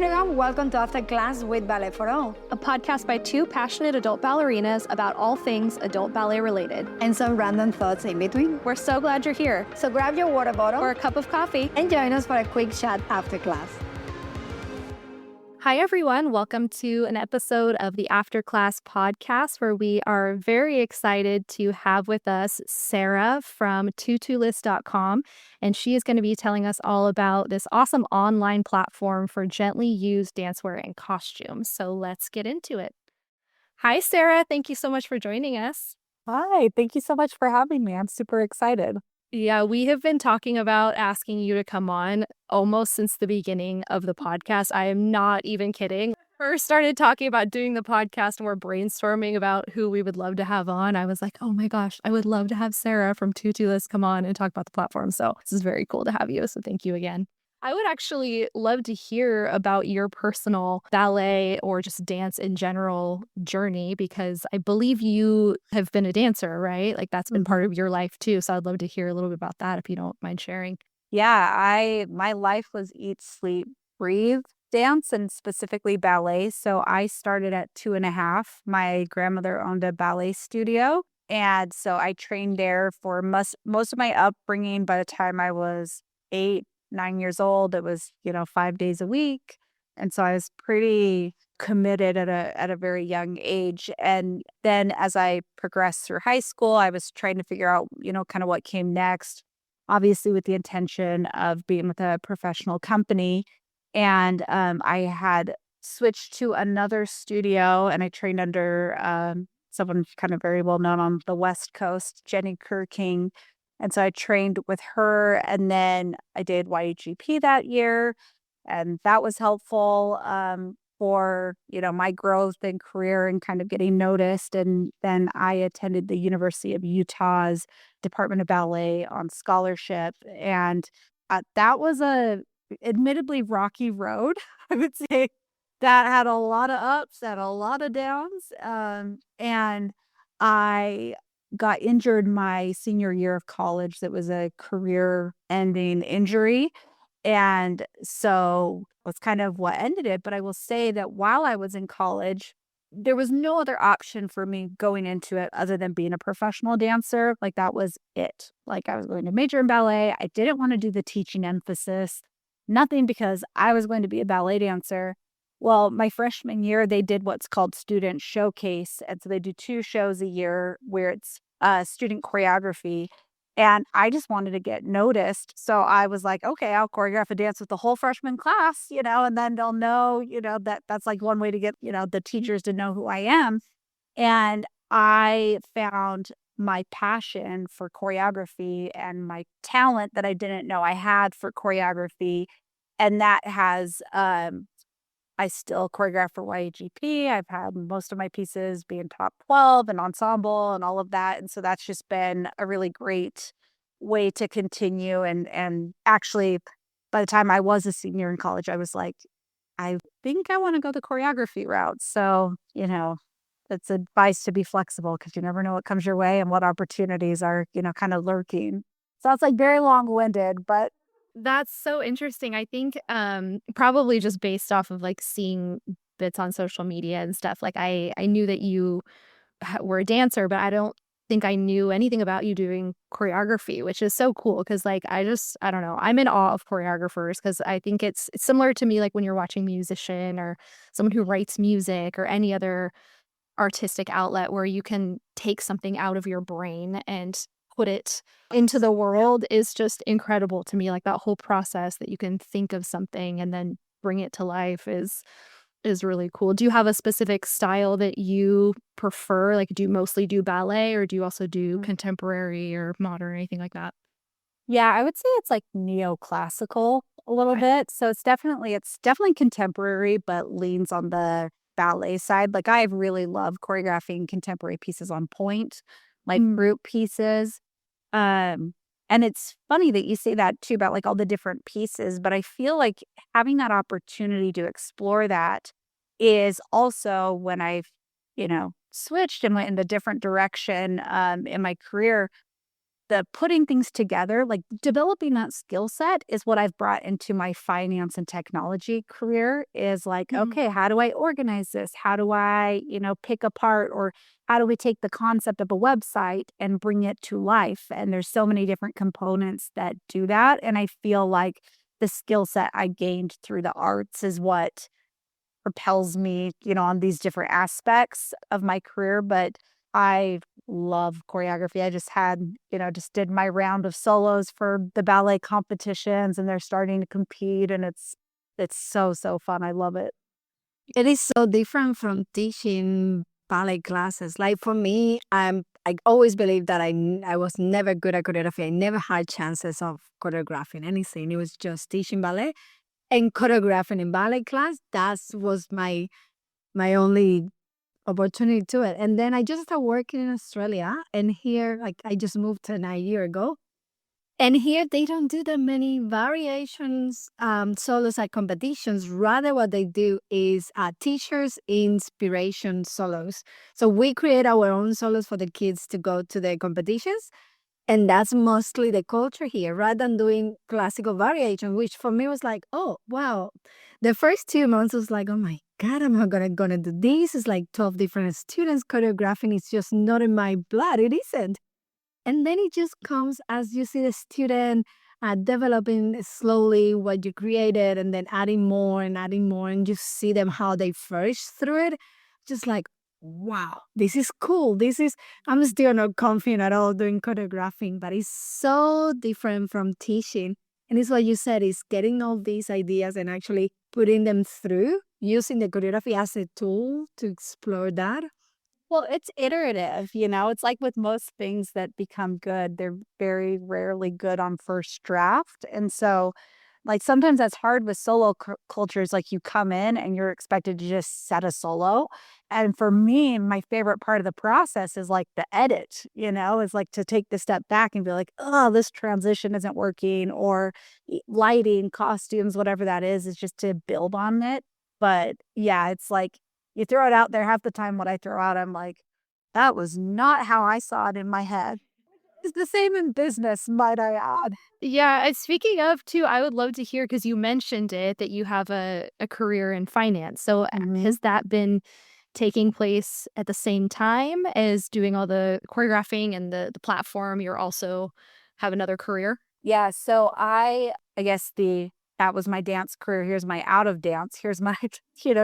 everyone, welcome to After Class with Ballet for All, a podcast by two passionate adult ballerinas about all things adult ballet related, and some random thoughts in between. We're so glad you're here. So grab your water bottle or a cup of coffee and join us for a quick chat after class. Hi, everyone. Welcome to an episode of the After Class podcast, where we are very excited to have with us Sarah from Tutulist.com. And she is going to be telling us all about this awesome online platform for gently used dancewear and costumes. So let's get into it. Hi, Sarah. Thank you so much for joining us. Hi, thank you so much for having me. I'm super excited. Yeah, we have been talking about asking you to come on almost since the beginning of the podcast. I am not even kidding. First started talking about doing the podcast and we're brainstorming about who we would love to have on. I was like, oh my gosh, I would love to have Sarah from Tutulist come on and talk about the platform. So this is very cool to have you. So thank you again. I would actually love to hear about your personal ballet or just dance in general journey, because I believe you have been a dancer, right? Like that's been part of your life too. So I'd love to hear a little bit about that if you don't mind sharing. Yeah, my life was eat, sleep, breathe dance, and specifically ballet. So I started at 2.5. My grandmother owned a ballet studio. And so I trained there for most of my upbringing. By the time I was 8, 9 years old, it was 5 days a week, and so I was pretty committed at a very young age. And then as I progressed through high school, I was trying to figure out kind of what came next, obviously with the intention of being with a professional company. And I had switched to another studio, and I trained under someone kind of very well known on the West Coast, Jenny King. And so I trained with her, and then I did YGP that year, and that was helpful for my growth and career and kind of getting noticed. And then I attended the University of Utah's Department of Ballet on scholarship, and that was a admittedly rocky road. I would say that had a lot of ups and a lot of downs, and I got injured my senior year of college. That was a career-ending injury. And so it was kind of what ended it. But I will say that while I was in college, there was no other option for me going into it other than being a professional dancer. Like that was it. Like I was going to major in ballet. I didn't want to do the teaching emphasis, nothing, because I was going to be a ballet dancer. Well, my freshman year, they did what's called Student Showcase. And so they do 2 shows a year where it's student choreography. And I just wanted to get noticed. So I was like, okay, I'll choreograph a dance with the whole freshman class, and then they'll know, that's like one way to get, the teachers to know who I am. And I found my passion for choreography and my talent that I didn't know I had for choreography. And that has I still choreograph for YAGP. I've had most of my pieces being top 12 and ensemble and all of that. And so that's just been a really great way to continue. And actually, by the time I was a senior in college, I was like, I think I want to go the choreography route. So, it's advice to be flexible, because you never know what comes your way and what opportunities are, kind of lurking. So it's like very long-winded, but that's so interesting. I think probably just based off of like seeing bits on social media and stuff, like I knew that you were a dancer, but I don't think I knew anything about you doing choreography, which is so cool, because like I don't know, I'm in awe of choreographers, because I think it's similar to me, like when you're watching a musician or someone who writes music or any other artistic outlet where you can take something out of your brain and put it into the world is just incredible to me. Like that whole process that you can think of something and then bring it to life is really cool. Do you have a specific style that you prefer? Like, do you mostly do ballet, or do you also do contemporary or modern or anything like that? Yeah, I would say it's like neoclassical a little bit. So it's definitely contemporary, but leans on the ballet side. Like I really love choreographing contemporary pieces on point, like group pieces. And it's funny that you say that too, about like all the different pieces, but I feel like having that opportunity to explore that is also when I've, switched and went in a different direction in my career. the putting things together, like developing that skill set is what I've brought into my finance and technology career is like, Mhm. okay, how do I organize this? How do I, pick apart or how do we take the concept of a website and bring it to life? And there's so many different components that do that. And I feel like the skill set I gained through the arts is what propels me, on these different aspects of my career. But I love choreography. I just did my round of solos for the ballet competitions and they're starting to compete and it's so, so fun. I love it. It is so different from teaching ballet classes. Like for me, I always believed that I was never good at choreography. I never had chances of choreographing anything. It was just teaching ballet and choreographing in ballet class. That was my only opportunity to it. And then I just started working in Australia, and here, like I just moved to a year ago. And here they don't do that many variations, solos at competitions. Rather, what they do is teachers' inspiration solos. So we create our own solos for the kids to go to the competitions. And that's mostly the culture here, rather than doing classical variation, which for me was like, oh, wow. The first 2 months was like, oh my God, I'm not gonna do this. It's like 12 different students choreographing. It's just not in my blood. It isn't. And then it just comes as you see the student developing slowly what you created and then adding more and you see them how they flourish through it. Just like, wow, this is cool. I'm still not confident at all doing choreographing, but it's so different from teaching. And it's what you said, is getting all these ideas and actually putting them through, using the choreography as a tool to explore that. Well, it's iterative, it's like with most things that become good, they're very rarely good on first draft. And so, like, sometimes that's hard with solo cultures. Like, you come in and you're expected to just set a solo. And for me, my favorite part of the process is like the edit, is like to take the step back and be like, oh, this transition isn't working, or lighting, costumes, whatever that is just to build on it. But yeah, it's like, you throw it out there half the time. What I throw out, I'm like, that was not how I saw it in my head. It's the same in business, might I add. Yeah, speaking of too, I would love to hear because you mentioned it that you have a career in finance. So has that been taking place at the same time as doing all the choreographing and the platform? You're also have another career? Yeah, so I guess the that was my dance career. Here's my out of dance. Here's my,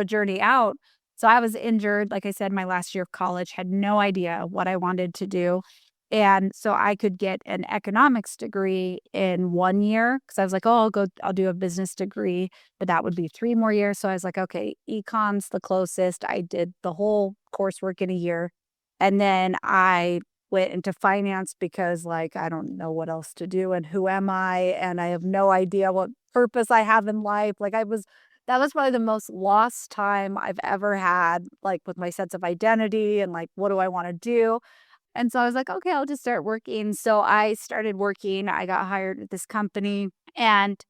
journey out. So I was injured, like I said, my last year of college, had no idea what I wanted to do. And so I could get an economics degree in 1 year because I was like, oh, I'll do a business degree, but that would be 3 more years. So I was like, okay, econ's the closest. I did the whole coursework in a year. And then I went into finance because, like, I don't know what else to do and who am I, and I have no idea what purpose I have in life. Like, that was probably the most lost time I've ever had, like, with my sense of identity and, like, what do I wanna do? And so I was like, "Okay, I'll just start working." So I started working. I got hired at this company, and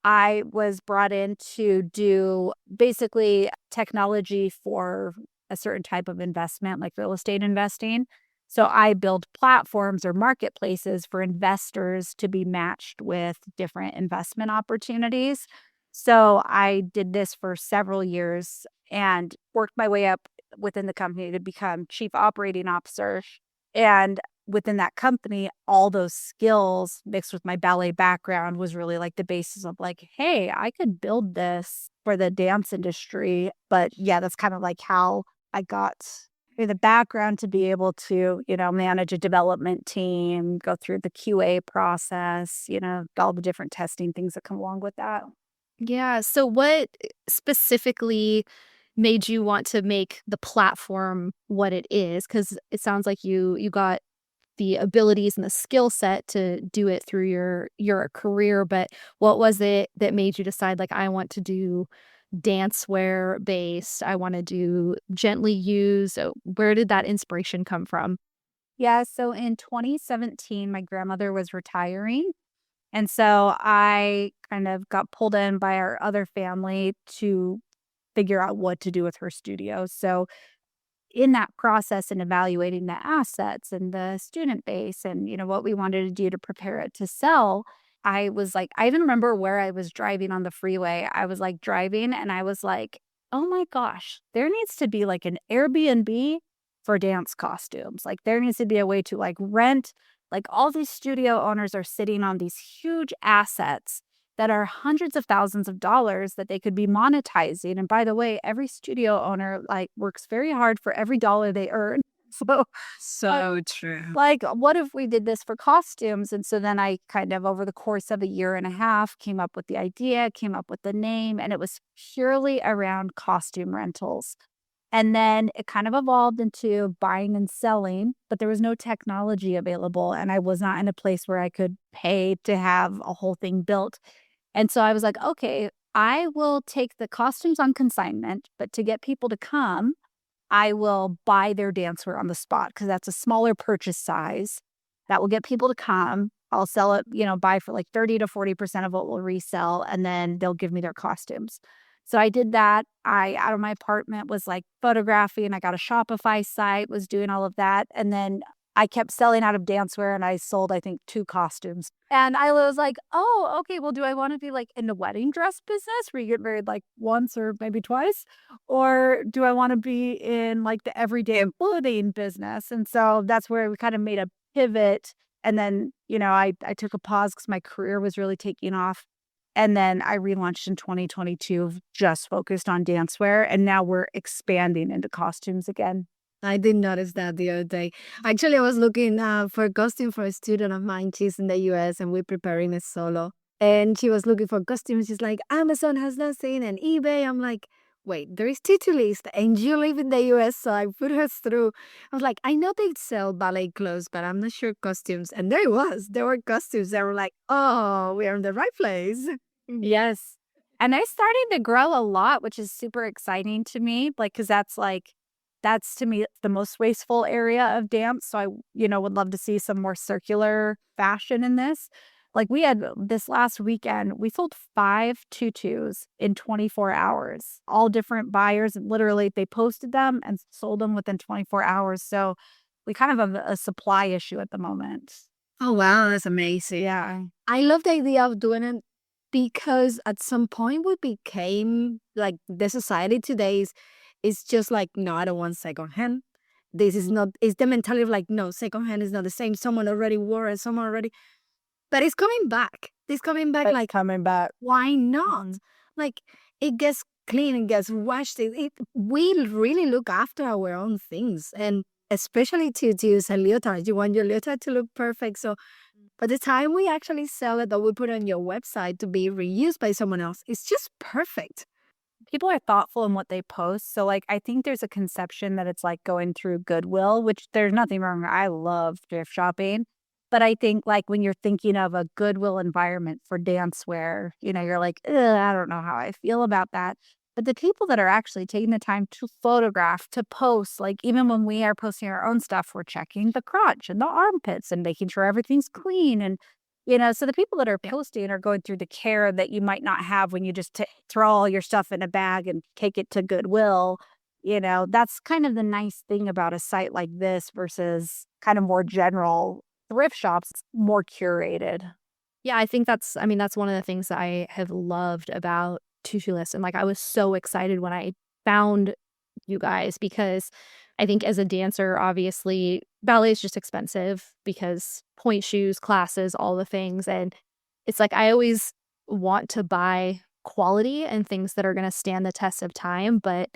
I was brought in to do basically technology for a certain type of investment, like real estate investing. So I build platforms or marketplaces for investors to be matched with different investment opportunities. So I did this for several years and worked my way up within the company to become chief operating officer. And within that company, all those skills mixed with my ballet background was really like the basis of like, hey, I could build this for the dance industry. But yeah, that's kind of like how I got the background to be able to, manage a development team, go through the QA process, all the different testing things that come along with that. Yeah. So what specifically made you want to make the platform what it is? Because it sounds like you got the abilities and the skill set to do it through your career, but what was it that made you decide, like, I want to do dancewear based, I wanna do gently used, so where did that inspiration come from? Yeah, so in 2017, my grandmother was retiring. And so I kind of got pulled in by our other family to figure out what to do with her studio. So in that process and evaluating the assets and the student base and, what we wanted to do to prepare it to sell, I was like, I even remember where I was driving on the freeway. I was like driving and I was like, oh my gosh, there needs to be like an Airbnb for dance costumes. Like there needs to be a way to like rent, like all these studio owners are sitting on these huge assets that are hundreds of thousands of dollars that they could be monetizing. And by the way, every studio owner like works very hard for every dollar they earn. So So true. like, what if we did this for costumes? And so then I kind of, over the course of a year and a half, came up with the idea, came up with the name, and it was purely around costume rentals. And then it kind of evolved into buying and selling, but there was no technology available. And I was not in a place where I could pay to have a whole thing built. And so I was like, okay, I will take the costumes on consignment, but to get people to come, I will buy their dancewear on the spot because that's a smaller purchase size that will get people to come. I'll sell it, buy for like 30 to 40% of what we'll resell, and then they'll give me their costumes. So I did that. I, out of my apartment, was like photographing. I got a Shopify site, was doing all of that. And then I kept selling out of dancewear and I sold, I think, 2 costumes. And I was like, oh, okay, well, do I want to be like in the wedding dress business where you get married like once or maybe twice? Or do I want to be in like the everyday clothing business? And so that's where we kind of made a pivot. And then, I took a pause because my career was really taking off. And then I relaunched in 2022, just focused on dancewear. And now we're expanding into costumes again. I did notice that the other day. Actually, I was looking for a costume for a student of mine. She's in the US and we're preparing a solo. And she was looking for costumes. She's like, Amazon has nothing and eBay. I'm like, wait, there is Tutulist and you live in the US. So I put her through. I was like, I know they sell ballet clothes, but I'm not sure costumes. And there it was. There were costumes that were like, oh, we are in the right place. Yes. And they're starting to grow a lot, which is super exciting to me. Like, because that's to me the most wasteful area of dance. So I, would love to see some more circular fashion in this. Like we had this last weekend, we sold 5 tutus in 24 hours, all different buyers. Literally, they posted them and sold them within 24 hours. So we kind of have a supply issue at the moment. Oh, wow. That's amazing. Yeah. I love the idea of doing it because at some point we became like the society today is just like, no, I don't want secondhand. This is not, it's the mentality of like, no, secondhand is not the same. Someone already wore it, someone already, but it's coming back. It's coming back. It's like, coming back. why not? Like, it gets clean, it gets washed. We really look after our own things. And especially to use a leotard, you want your leotard to look perfect. So by the time we actually sell it or we put it on your website to be reused by someone else, it's just perfect. People are thoughtful in what they post. So, like, I think there's a conception that it's like going through Goodwill, which there's nothing wrong. I love thrift shopping. But I think, like, when you're thinking of a Goodwill environment for dancewear, you're like, ugh, I don't know how I feel about that. But the people that are actually taking the time to photograph, to post, like, even when we are posting our own stuff, we're checking the crotch and the armpits and making sure everything's clean. And so the people that are posting are going through the care that you might not have when you just throw all your stuff in a bag and take it to Goodwill. That's kind of the nice thing about a site like this versus kind of more general thrift shops. It's more curated. Yeah, I think that's one of the things that I have loved about Tutulist. And like, I was so excited when I found you guys because I think as a dancer, obviously, ballet is just expensive because point shoes, classes, all the things. And it's like I always want to buy quality and things that are going to stand the test of time. But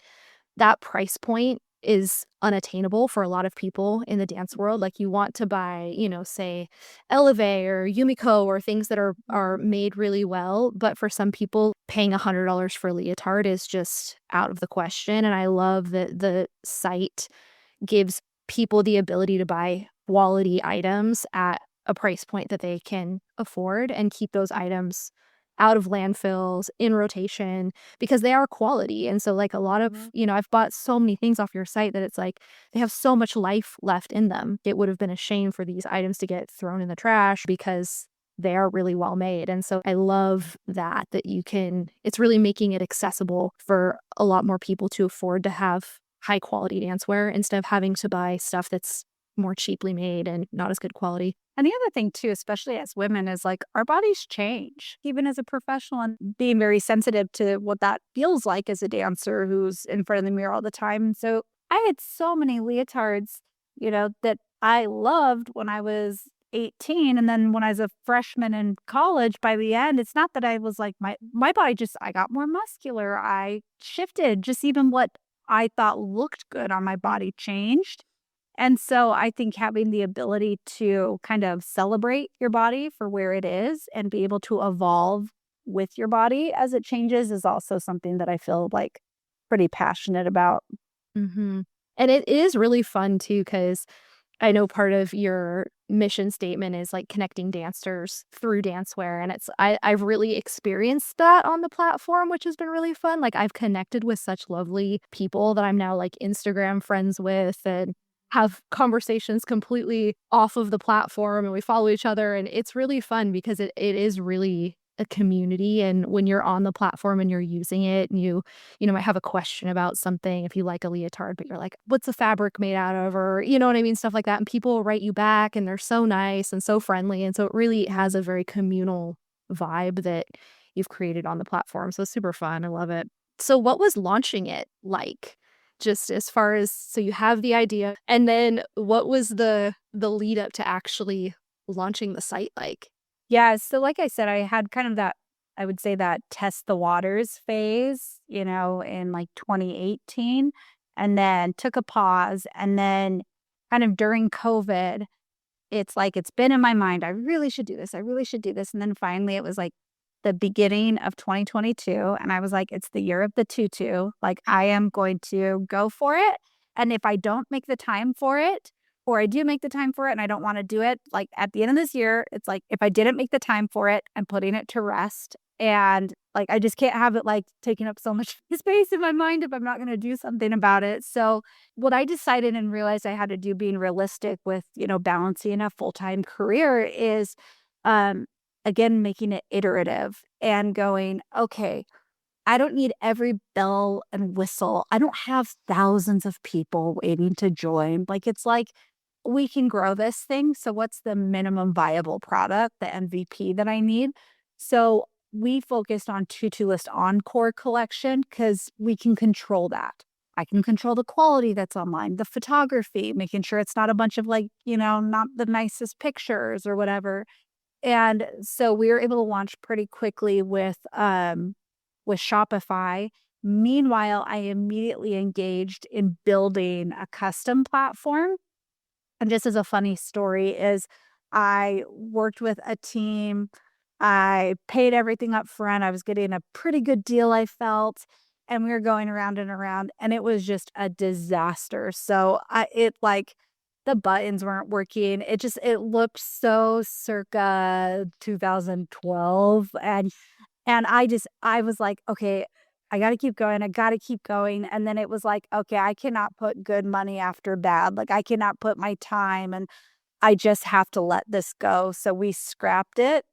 that price point is unattainable for a lot of people in the dance world. Like you want to buy, say Eleve or Yumiko or things that are made really well. But for some people, paying $100 for a leotard is just out of the question. And I love that the site gives people the ability to buy quality items at a price point that they can afford and keep those items out of landfills, in rotation, because they are quality. And so like a lot of, I've bought so many things off your site that it's like they have so much life left in them. It would have been a shame for these items to get thrown in the trash because they are really well made. And so I love that you can, it's really making it accessible for a lot more people to afford to have high quality dancewear instead of having to buy stuff that's more cheaply made and not as good quality. And the other thing too, especially as women, is like our bodies change, even as a professional, and being very sensitive to what that feels like as a dancer who's in front of the mirror all the time. So I had so many leotards, that I loved when I was 18. And then when I was a freshman in college, by the end, it's not that I was like, my body just, I got more muscular. I shifted, just even what I thought looked good on my body changed. And so I think having the ability to kind of celebrate your body for where it is and be able to evolve with your body as it changes is also something that I feel like pretty passionate about. Hmm. And it is really fun too, because I know part of your mission statement is like connecting dancers through dancewear. And I've really experienced that on the platform, which has been really fun. Like I've connected with such lovely people that I'm now like Instagram friends with and have conversations completely off of the platform, and we follow each other. And it's really fun because it is really a community. And when you're on the platform and you're using it and you might have a question about something if you like a leotard, but you're like, what's the fabric made out of? Or, you know what I mean? Stuff like that. And people will write you back and they're so nice and so friendly. And so it really has a very communal vibe that you've created on the platform. So it's super fun. I love it. So what was launching it like? Just as far as, so you have the idea, and then what was the lead up to actually launching the site like? Yeah. So, like I said, I had kind of that, I would say that test the waters phase, in like 2018, and then took a pause. And then kind of during COVID, it's like it's been in my mind. I really should do this. I really should do this. And then finally, it was like the beginning of 2022. And I was like, it's the year of the tutu. Like, I am going to go for it. And if I don't make the time for it, or I do make the time for it and I don't want to do it, like at the end of this year, it's like if I didn't make the time for it, I'm putting it to rest. And like I just can't have it like taking up so much space in my mind if I'm not going to do something about it. So what I decided and realized I had to do, being realistic with, balancing a full-time career, is again making it iterative and going, okay, I don't need every bell and whistle. I don't have thousands of people waiting to join. Like, it's like we can grow this thing. So, what's the minimum viable product, the MVP that I need? So, we focused on Tutulist Encore collection because we can control that. I can control the quality that's online, the photography, making sure it's not a bunch of like, not the nicest pictures or whatever. And so we were able to launch pretty quickly with Shopify. Meanwhile, I immediately engaged in building a custom platform. And just as a funny story is I worked with a team. I paid everything up front. I was getting a pretty good deal, I felt. And we were going around and around, and it was just a disaster. So the buttons weren't working. It looked so circa 2012. And I was like, okay, I got to keep going. I got to keep going. And then it was like, okay, I cannot put good money after bad. Like, I cannot put my time, and I just have to let this go. So we scrapped it.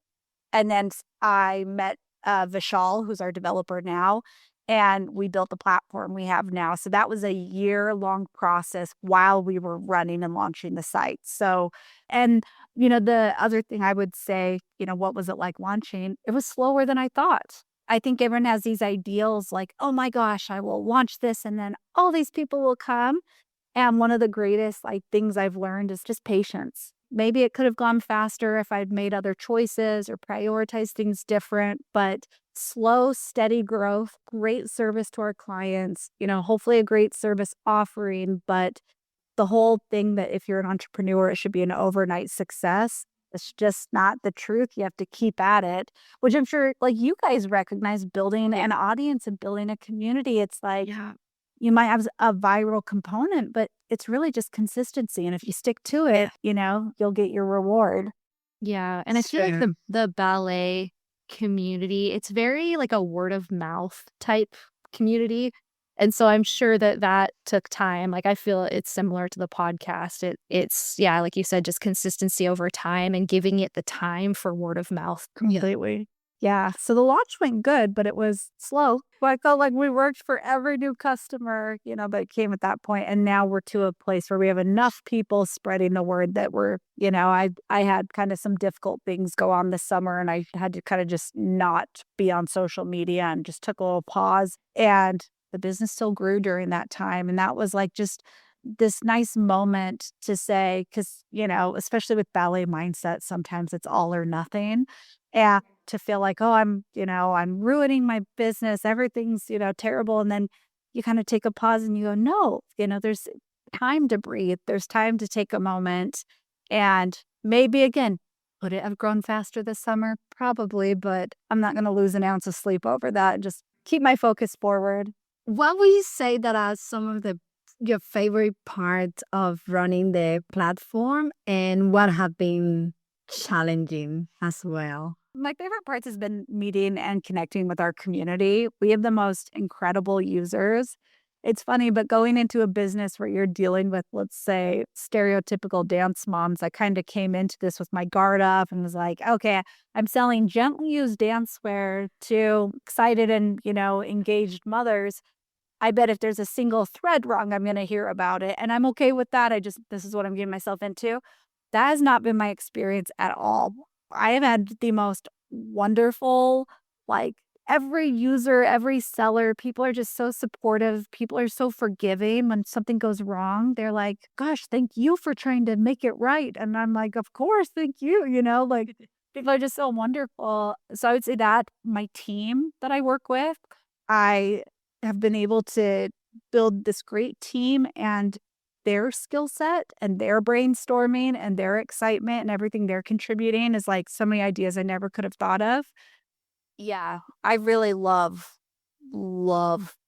And then I met Vishal, who's our developer now, and we built the platform we have now. So that was a year-long process while we were running and launching the site. So, and the other thing I would say, what was it like launching? It was slower than I thought. I think everyone has these ideals like, oh my gosh, I will launch this and then all these people will come. And one of the greatest things I've learned is just patience. Maybe it could have gone faster if I'd made other choices or prioritized things different, but slow, steady growth, great service to our clients, hopefully a great service offering. But the whole thing that if you're an entrepreneur, it should be an overnight success. It's just not the truth. You have to keep at it, which I'm sure you guys recognize, building an audience and building a community. It's like, Yeah. you might have a viral component, but it's really just consistency. And if you stick to it, you'll get your reward. Yeah. And I feel like the ballet community, it's very like a word of mouth type community. And so I'm sure that took time. Like I feel it's similar to the podcast. It's yeah, like you said, just consistency over time and giving it the time for word of mouth. Yeah. Completely. Yeah, so the launch went good, but it was slow. But I felt like we worked for every new customer, but it came at that point, and now we're to a place where we have enough people spreading the word that I had kind of some difficult things go on this summer, and I had to kind of just not be on social media and just took a little pause, and the business still grew during that time, and that was like just this nice moment to say, because especially with ballet mindset, sometimes it's all or nothing. And to feel like, oh, I'm ruining my business. Everything's, terrible. And then you kind of take a pause and you go, no, there's time to breathe. There's time to take a moment. And maybe again, would it have grown faster this summer? Probably, but I'm not going to lose an ounce of sleep over that. Just keep my focus forward. What would you say that are some of your favorite parts of running the platform, and what have been challenging as well? My favorite parts has been meeting and connecting with our community. We have the most incredible users. It's funny, but going into a business where you're dealing with, let's say, stereotypical dance moms, I kind of came into this with my guard up and was like, okay, I'm selling gently used dancewear to excited and, engaged mothers. I bet if there's a single thread wrong, I'm going to hear about it. And I'm okay with that. This is what I'm getting myself into. That has not been my experience at all. I have had the most wonderful, like every user, every seller, people are just so supportive. People are so forgiving when something goes wrong. They're like, gosh, thank you for trying to make it right. And I'm like, of course, thank you. Like people are just so wonderful. So I would say that my team that I work with, I have been able to build this great team, and their skill set and their brainstorming and their excitement and everything they're contributing is like so many ideas I never could have thought of. Yeah, I really love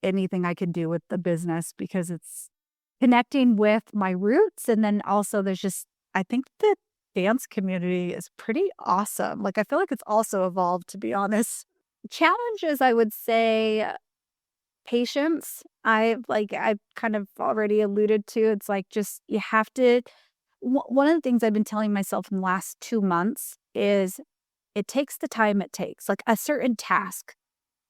anything I can do with the business because it's connecting with my roots. And then also I think the dance community is pretty awesome. Like, I feel like it's also evolved, to be honest. Challenges, I would say, patience. I've kind of already alluded to. It's like, just, you have to, one of the things I've been telling myself in the last 2 months is it takes the time it takes, like a certain task.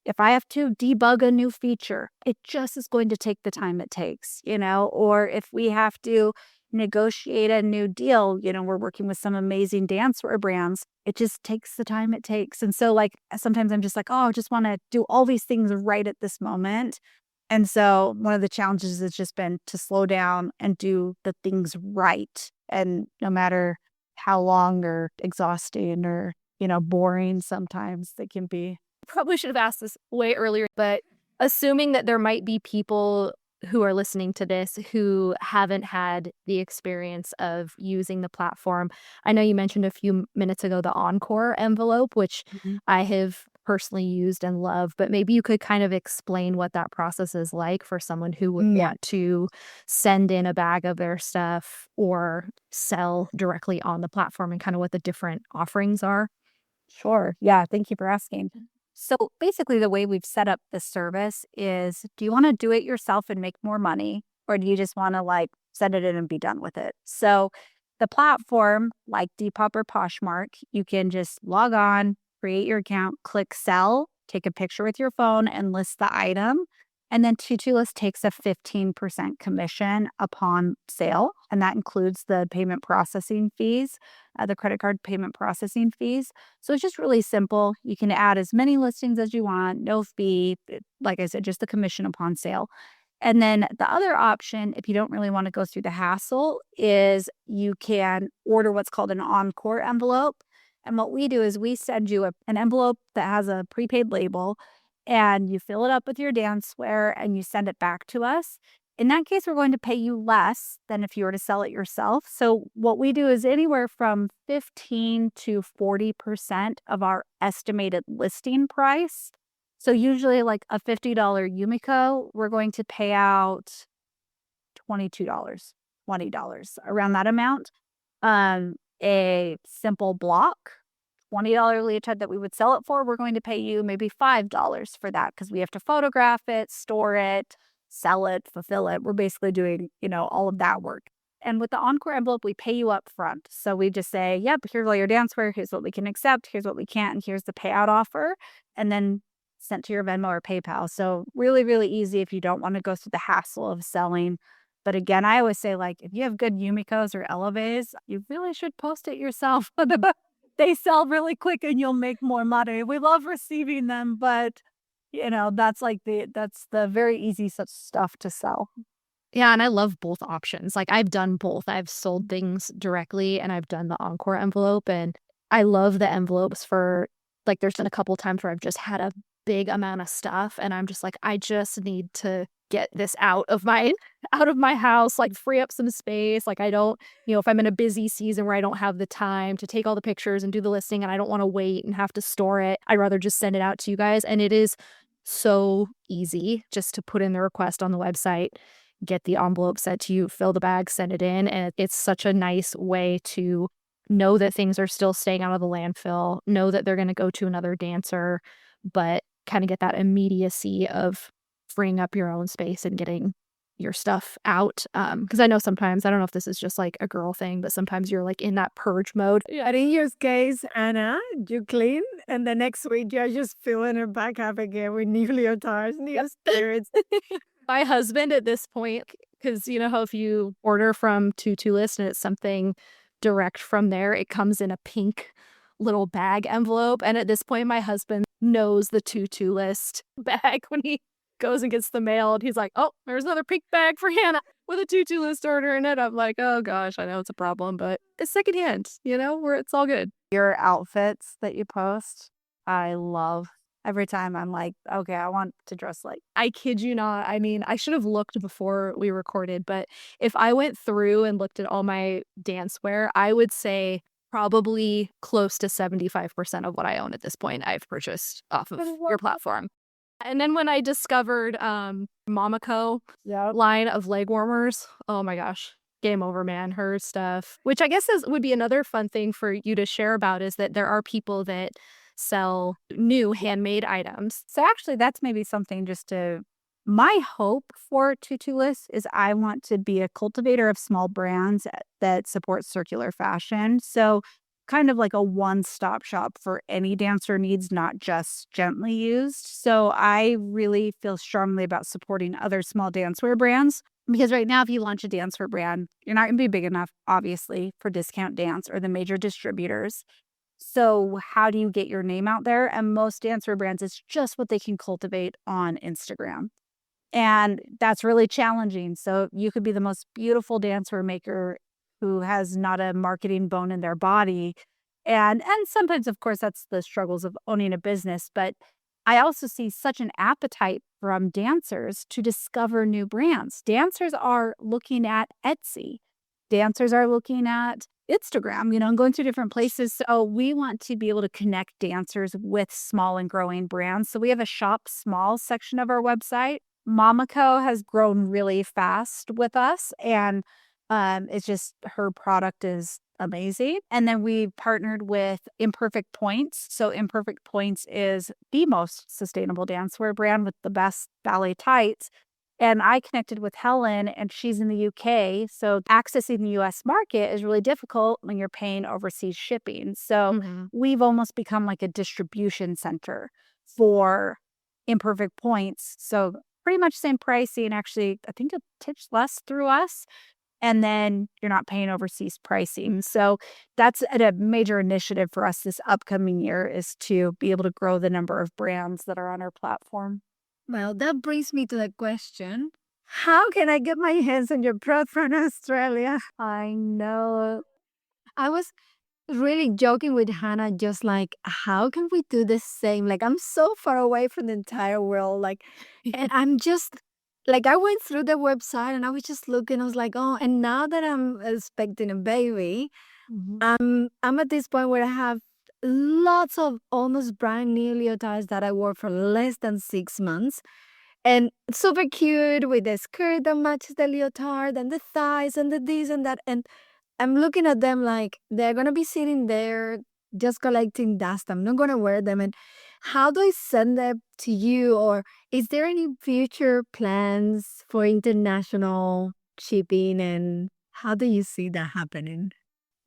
If I have to debug a new feature, it just is going to take the time it takes, or if we have to negotiate a new deal, we're working with some amazing dancewear brands. It just takes the time it takes. And so, like, sometimes I'm just like, oh, I just want to do all these things right at this moment. And so one of the challenges has just been to slow down and do the things right. And no matter how long or exhausting or, boring sometimes they can be. Probably should have asked this way earlier, but assuming that there might be people who are listening to this who haven't had the experience of using the platform. I know you mentioned a few minutes ago the Encore envelope, which I have personally used and love, but maybe you could kind of explain what that process is like for someone who would want to send in a bag of their stuff or sell directly on the platform, and kind of what the different offerings are. Sure. Yeah. Thank you for asking. So basically, the way we've set up this service is, do you want to do it yourself and make more money? Or do you just want to like send it in and be done with it? So the platform, like Depop or Poshmark, you can just log on, create your account, click sell, take a picture with your phone and list the item. And then Tutulist takes a 15% commission upon sale. And that includes the payment processing fees, the credit card payment processing fees. So it's just really simple. You can add as many listings as you want, no fee. Like I said, just the commission upon sale. And then the other option, if you don't really want to go through the hassle, is you can order what's called an Encore envelope. And what we do is we send you an envelope that has a prepaid label, and you fill it up with your dancewear and you send it back to us. In that case, we're going to pay you less than if you were to sell it yourself. So what we do is anywhere from 15 to 40% of our estimated listing price. So usually like a $50 Yumiko, we're going to pay out $22, $20, around that amount. A simple block, $20 leotard that we would sell it for, we're going to pay you maybe $5 for that, because we have to photograph it, store it, sell it, fulfill it. We're basically doing, all of that work. And with the Encore envelope, we pay you up front. So we just say, yep, here's all your dancewear. Here's what we can accept. Here's what we can't. And here's the payout offer. And then sent to your Venmo or PayPal. So really, really easy if you don't want to go through the hassle of selling. But again, I always say, like, if you have good Yumikos or Eleves, you really should post it yourself. They sell really quick and you'll make more money. We love receiving them, but that's the very easy such stuff to sell. Yeah, and I love both options. Like, I've done both. I've sold things directly and I've done the Encore envelope, and I love the envelopes for like, there's been a couple times where I've just had a big amount of stuff and I'm just like, I just need to get this out of my out of my house, like free up some space. Like, I don't, if I'm in a busy season where I don't have the time to take all the pictures and do the listing and I don't want to wait and have to store it, I'd rather just send it out to you guys. And it is so easy just to put in the request on the website, get the envelope sent to you, fill the bag, send it in. And it's such a nice way to know that things are still staying out of the landfill, know that they're going to go to another dancer, but kind of get that immediacy of freeing up your own space and getting your stuff out. Because I know sometimes, I don't know if this is just like a girl thing, but sometimes you're like in that purge mode. But in your case, Anna, you clean, and the next week you're just filling it back up again with new leotards, new spirits. My husband at this point, because you know how if you order from Tutulist and it's something direct from there, it comes in a pink little bag envelope. And at this point, my husband knows the Tutulist bag when he goes and gets the mail. And he's like, oh, there's another pink bag for Hannah with a Tutulist order in it. I'm like, oh gosh, I know it's a problem, but it's secondhand, where it's all good. Your outfits that you post, I love. Every time I'm like, okay, I want to dress like. I kid you not. I mean, I should have looked before we recorded, but if I went through and looked at all my dancewear, I would say probably close to 75% of what I own at this point I've purchased off of your platform. And then when I discovered Momoko line of leg warmers, oh my gosh, game over, man. Her stuff, which I guess would be another fun thing for you to share about, is that there are people that sell new handmade items. So actually, that's maybe something my hope for Tutulist is I want to be a cultivator of small brands that support circular fashion. So kind of like a one-stop shop for any dancer needs, not just gently used. So I really feel strongly about supporting other small dancewear brands, because right now, if you launch a dancewear brand, you're not going to be big enough, obviously, for Discount Dance or the major distributors. So how do you get your name out there? And most dancewear brands, it's just what they can cultivate on Instagram. And that's really challenging. So you could be the most beautiful dancewear maker who has not a marketing bone in their body. And sometimes, of course, that's the struggles of owning a business. But I also see such an appetite from dancers to discover new brands. Dancers are looking at Etsy. Dancers are looking at Instagram, and going to different places. So we want to be able to connect dancers with small and growing brands. So we have a shop small section of our website. Momoko has grown really fast with us, and it's just, her product is amazing. And then we partnered with Imperfect Points. So Imperfect Points is the most sustainable dancewear brand with the best ballet tights. And I connected with Helen, and she's in the UK. So accessing the US market is really difficult when you're paying overseas shipping. So we've almost become like a distribution center for Imperfect Points. So pretty much same pricing. Actually, I think a titch less through us. And then you're not paying overseas pricing. So that's a major initiative for us this upcoming year, is to be able to grow the number of brands that are on our platform. Well, that brings me to the question, how can I get my hands on your product from Australia? I know. I was really joking with Hannah, just like, how can we do the same? Like, I'm so far away from the entire world. Like, and I'm just, like, I went through the website and I was just looking, I was like, oh, and now that I'm expecting a baby, I'm at this point where I have lots of almost brand new leotards that I wore for less than 6 months. And super cute with the skirt that matches the leotard and the thighs and the this and that. And I'm looking at them like they're going to be sitting there just collecting dust. I'm not going to wear them. And how do I send them to you? Or is there any future plans for international shipping? And How do you see that happening?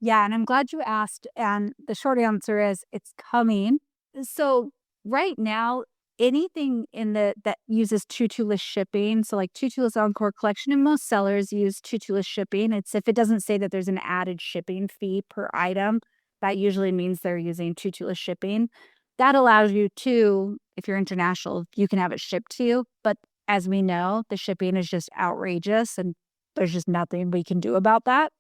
Yeah, and I'm glad you asked. And the short answer is it's coming. So right now, anything in the that uses Tutulist shipping, so like Tutulist Encore Collection, and most sellers use Tutulist shipping. It's if it doesn't say that there's an added shipping fee per item, that usually means they're using Tutulist shipping. That allows you to, if you're international, you can have it shipped to you. But as we know, the shipping is just outrageous and there's just nothing we can do about that.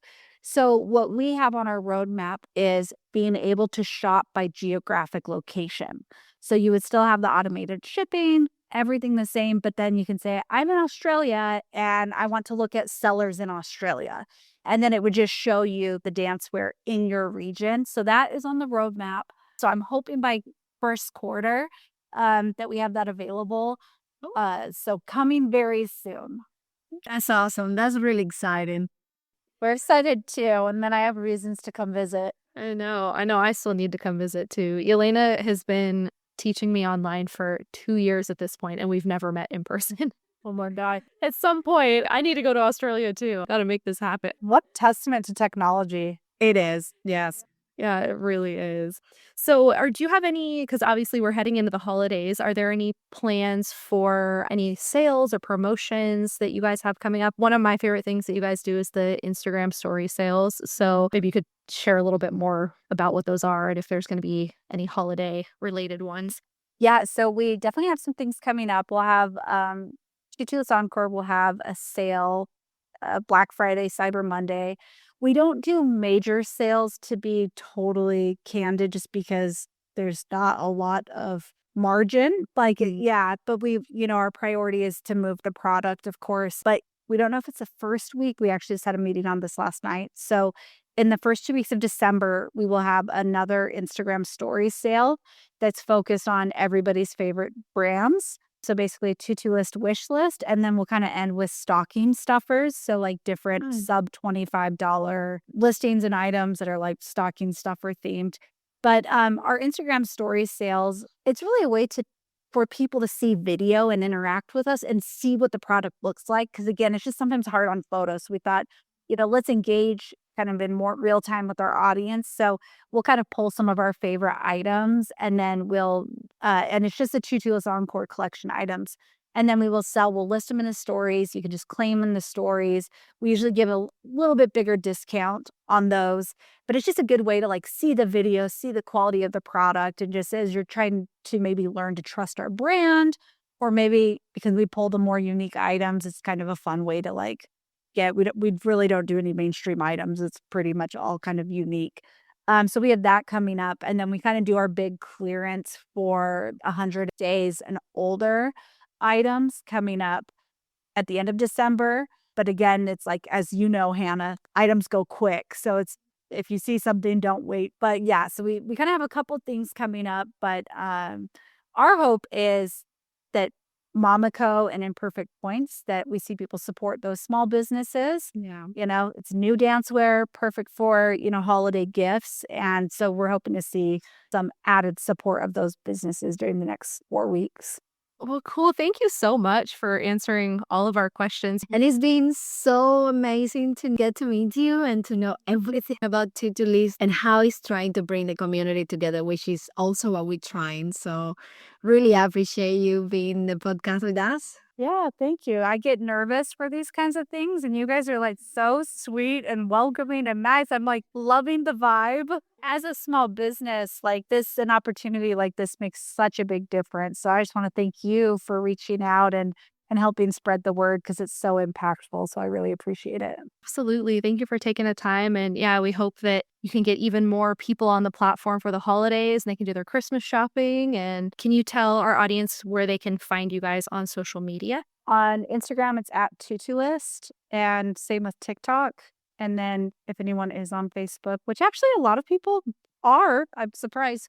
So, what we have on our roadmap is being able to shop by geographic location. So, you would still have the automated shipping, everything the same, but then you can say, I'm in Australia and I want to look at sellers in Australia. And then it would just show you the dancewear in your region. So, that is on the roadmap. So, I'm hoping by first quarter that we have that available. So, coming very soon. That's awesome. That's really exciting. We're excited too, and then I have reasons to come visit. I know. I know. I still need to come visit too. Elena has been teaching me online for 2 years at this point, and we've never met in person. Oh my God. At some point, I need to go to Australia too. Got to make this happen. What testament to technology. It is, yes. Yeah, it really is. So, do you have any, because obviously we're heading into the holidays, are there any plans for any sales or promotions that you guys have coming up? One of my favorite things that you guys do is the Instagram story sales. So maybe you could share a little bit more about what those are and if there's going to be any holiday related ones. Yeah, so we definitely have some things coming up. We'll have Tutulist Encore will have a sale Black Friday, Cyber Monday. We don't do major sales, to be totally candid, just because there's not a lot of margin. Like, yeah, but our priority is to move the product, of course. But we don't know if it's the first week. We actually just had a meeting on this last night. So in the first 2 weeks of December, we will have another Instagram story sale that's focused on everybody's favorite brands. So basically a Tutulist wish list, and then we'll kind of end with stocking stuffers. So like different sub $25 listings and items that are like stocking stuffer themed. But our Instagram story sales, it's really a way for people to see video and interact with us and see what the product looks like. Because again, it's just sometimes hard on photos. So we thought, let's engage kind of in more real time with our audience. So we'll kind of pull some of our favorite items, and then and it's just the Tutulist Encore collection items. And then we'll list them in the stories. You can just claim in the stories. We usually give a little bit bigger discount on those, but it's just a good way to like see the video, see the quality of the product. And just as you're trying to maybe learn to trust our brand, or maybe because we pull the more unique items, it's kind of a fun way to like we really don't do any mainstream items. It's pretty much all kind of unique. So we have that coming up, and then we kind of do our big clearance for 100 days and older items coming up at the end of December. But again, it's like, as you know, Hannah, items go quick. So it's, if you see something, don't wait. But yeah, so we kind of have a couple things coming up, but our hope is that Momaco and Imperfect Points, that we see people support those small businesses. Yeah. It's new dancewear, perfect for, holiday gifts. And so we're hoping to see some added support of those businesses during the next 4 weeks. Well, cool. Thank you so much for answering all of our questions. And it's been so amazing to get to meet you and to know everything about Tutulist and how it's trying to bring the community together, which is also what we're trying. So really appreciate you being in the podcast with us. Yeah, thank you. I get nervous for these kinds of things, and you guys are like so sweet and welcoming and nice. I'm like loving the vibe. As a small business, like this, an opportunity like this makes such a big difference. So I just want to thank you for reaching out and helping spread the word, because it's so impactful. So I really appreciate it. Absolutely. Thank you for taking the time. And yeah, we hope that you can get even more people on the platform for the holidays and they can do their Christmas shopping. And can you tell our audience where they can find you guys on social media? On Instagram, it's at Tutulist, and same with TikTok. And then if anyone is on Facebook, which actually a lot of people are, I'm surprised,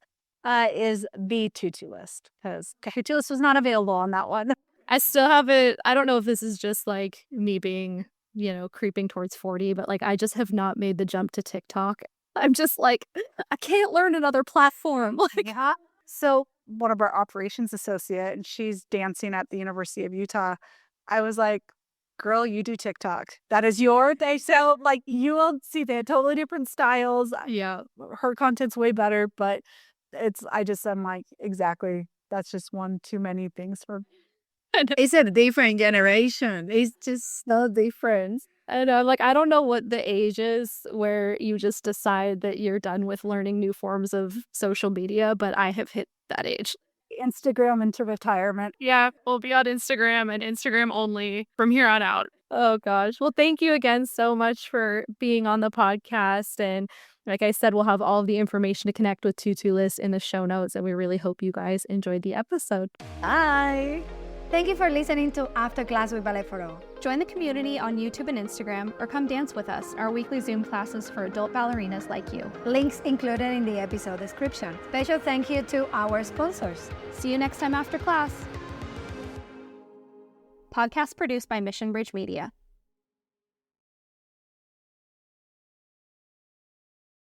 is the Tutulist, because Tutulist was not available on that one. I still have it. I don't know if this is just like me being, creeping towards 40, but like I just have not made the jump to TikTok. I'm just like, I can't learn another platform. Like, Yeah. So one of our operations associate, and she's dancing at the University of Utah. I was like, girl, you do TikTok. That is your thing. So like you will see they had totally different styles. Yeah. Her content's way better, but I'm like, exactly. That's just one too many things for It's a different generation. It's just so different. And I'm like, I don't know what the age is where you just decide that you're done with learning new forms of social media, but I have hit that age. Instagram into retirement. Yeah, we'll be on Instagram and Instagram only from here on out. Oh gosh. Well, thank you again so much for being on the podcast. And like I said, we'll have all of the information to connect with Tutulist in the show notes. And we really hope you guys enjoyed the episode. Bye. Thank you for listening to After Class with Ballet for All. Join the community on YouTube and Instagram or come dance with us, our weekly Zoom classes for adult ballerinas like you. Links included in the episode description. Special thank you to our sponsors. See you next time after class. Podcast produced by Mission Bridge Media.